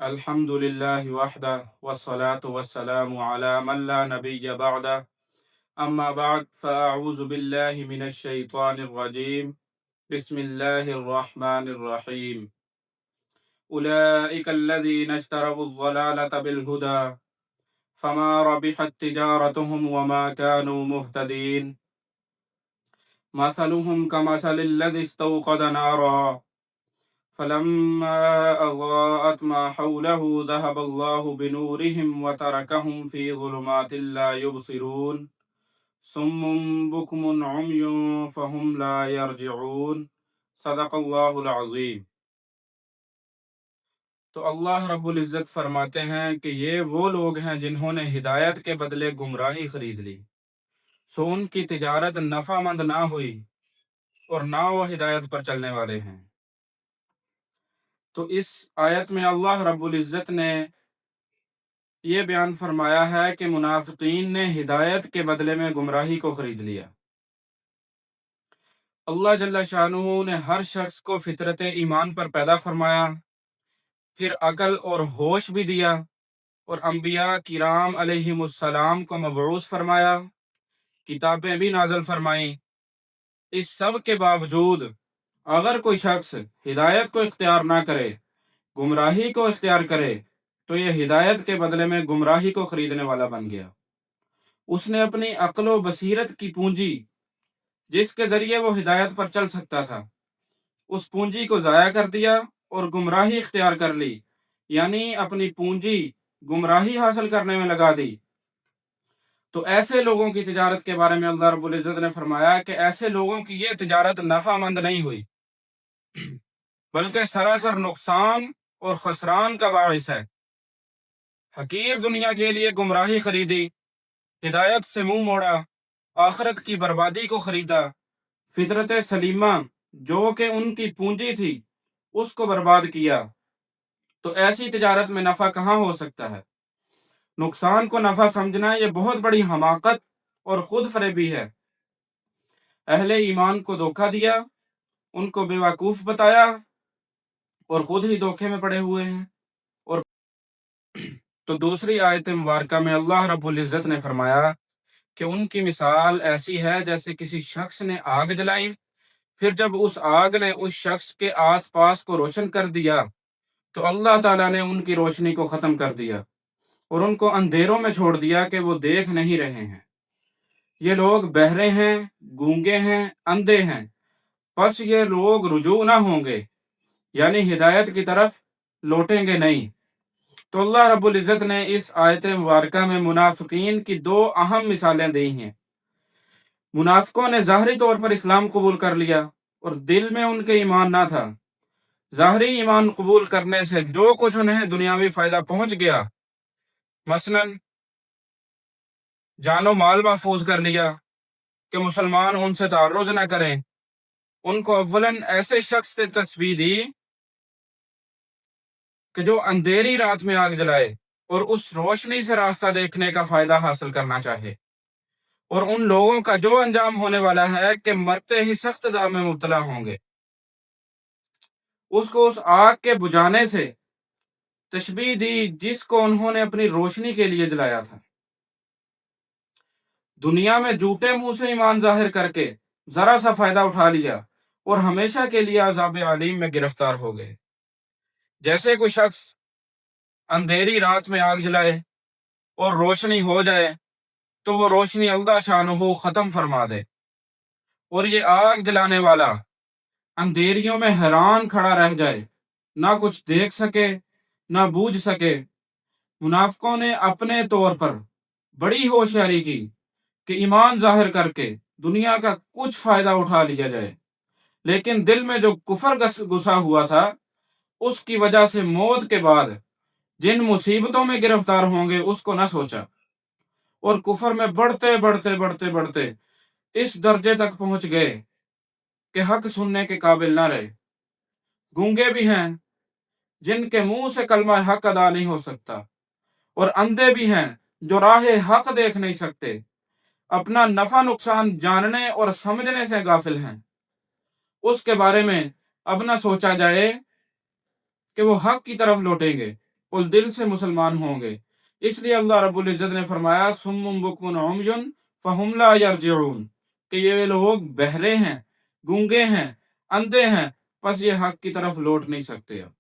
الحمد لله وحده والصلاة والسلام على من لا نبي بعده أما بعد فأعوذ بالله من الشيطان الرجيم بسم الله الرحمن الرحيم أولئك الذين اشتروا الضلالة بالهدى فما ربحت تجارتهم وما كانوا مهتدين مثلهم كمثل الذي استوقد نارا فلما أضاءت ما حوله ذهب الله بنورهم وتركهم في ظلمات لا يبصرون صم بكم عمي فهم لا يرجعون صدق اللہ العظیم۔ تو اللہ رب العزت فرماتے ہیں کہ یہ وہ لوگ ہیں جنہوں نے ہدایت کے بدلے گمراہی خرید لی، سو ان کی تجارت نفع مند نہ ہوئی اور نہ وہ ہدایت پر چلنے والے ہیں۔ تو اس آیت میں اللہ رب العزت نے یہ بیان فرمایا ہے کہ منافقین نے ہدایت کے بدلے میں گمراہی کو خرید لیا۔ اللہ جل شانہ نے ہر شخص کو فطرت ایمان پر پیدا فرمایا، پھر عقل اور ہوش بھی دیا، اور انبیاء کرام علیہم السلام کو مبعوث فرمایا، کتابیں بھی نازل فرمائیں۔ اس سب کے باوجود اگر کوئی شخص ہدایت کو اختیار نہ کرے، گمراہی کو اختیار کرے، تو یہ ہدایت کے بدلے میں گمراہی کو خریدنے والا بن گیا۔ اس نے اپنی عقل و بصیرت کی پونجی جس کے ذریعے وہ ہدایت پر چل سکتا تھا، اس پونجی کو ضائع کر دیا اور گمراہی اختیار کر لی، یعنی اپنی پونجی گمراہی حاصل کرنے میں لگا دی۔ تو ایسے لوگوں کی تجارت کے بارے میں اللہ رب العزت نے فرمایا کہ ایسے لوگوں کی یہ تجارت نفع مند نہیں ہوئی، بلکہ سراسر نقصان اور خسران کا باعث ہے۔ حقیر دنیا کے لیے گمراہی خریدی، ہدایت سے منہ موڑا، آخرت کی بربادی کو خریدا، فطرت سلیمہ جو کہ ان کی پونجی تھی اس کو برباد کیا، تو ایسی تجارت میں نفع کہاں ہو سکتا ہے؟ نقصان کو نفع سمجھنا یہ بہت بڑی حماقت اور خود فریبی ہے۔ اہل ایمان کو دھوکہ دیا، ان کو بیوقوف بتایا اور خود ہی دھوکے میں پڑے ہوئے ہیں۔ اور تو دوسری آیت مبارکہ میں اللہ رب العزت نے فرمایا کہ ان کی مثال ایسی ہے جیسے کسی شخص نے آگ جلائی، پھر جب اس آگ نے اس شخص کے آس پاس کو روشن کر دیا تو اللہ تعالیٰ نے ان کی روشنی کو ختم کر دیا اور ان کو اندھیروں میں چھوڑ دیا کہ وہ دیکھ نہیں رہے ہیں۔ یہ لوگ بہرے ہیں، گونگے ہیں، اندھے ہیں، پس یہ لوگ رجوع نہ ہوں گے، یعنی ہدایت کی طرف لوٹیں گے نہیں۔ تو اللہ رب العزت نے اس آیت مبارکہ میں منافقین کی دو اہم مثالیں دی ہیں۔ منافقوں نے ظاہری طور پر اسلام قبول کر لیا اور دل میں ان کے ایمان نہ تھا۔ ظاہری ایمان قبول کرنے سے جو کچھ انہیں دنیاوی فائدہ پہنچ گیا، مثلا جان و مال محفوظ کر لیا کہ مسلمان ان سے تعرض نہ کریں، ان کو اولاً ایسے شخص سے تسبیح دی کہ جو اندھیری رات میں آگ جلائے اور اس روشنی سے راستہ دیکھنے کا فائدہ حاصل کرنا چاہے، اور ان لوگوں کا جو انجام ہونے والا ہے کہ مرتے ہی سخت عذاب میں مبتلا ہوں گے۔ اس کو اس آگ کے بجھانے سے تشبیہ دی جس کو انہوں نے اپنی روشنی کے لیے جلایا تھا۔ دنیا میں جھوٹے منہ سے ایمان ظاہر کر کے ذرا سا فائدہ اٹھا لیا اور ہمیشہ کے لیے عذاب علیم میں گرفتار ہو گئے۔ جیسے کوئی شخص اندھیری رات میں آگ جلائے اور روشنی ہو جائے تو وہ روشنی اللہ شانہ ختم فرما دے، اور یہ آگ جلانے والا اندھیریوں میں حیران کھڑا رہ جائے، نہ کچھ دیکھ سکے نہ بوجھ سکے۔ منافقوں نے اپنے طور پر بڑی ہوشیاری کی کہ ایمان ظاہر کر کے دنیا کا کچھ فائدہ اٹھا لیا جائے، لیکن دل میں جو کفر گھسا ہوا تھا اس کی وجہ سے موت کے بعد جن مصیبتوں میں گرفتار ہوں گے اس کو نہ سوچا، اور کفر میں بڑھتے بڑھتے بڑھتے بڑھتے اس درجے تک پہنچ گئے کہ حق سننے کے قابل نہ رہے۔ گونگے بھی ہیں جن کے منہ سے کلمہ حق ادا نہیں ہو سکتا، اور اندھے بھی ہیں جو راہ حق دیکھ نہیں سکتے، اپنا نفع نقصان جاننے اور سمجھنے سے غافل ہیں۔ اس کے بارے میں اب نہ سوچا جائے کہ وہ حق کی طرف لوٹیں گے، اور دل سے مسلمان ہوں گے۔ اس لیے اللہ رب العزت نے فرمایا صم بکم عمي فهم لا يرجعون کہ یہ لوگ بہرے ہیں، گونگے ہیں، اندھے ہیں، پس یہ حق کی طرف لوٹ نہیں سکتے اب۔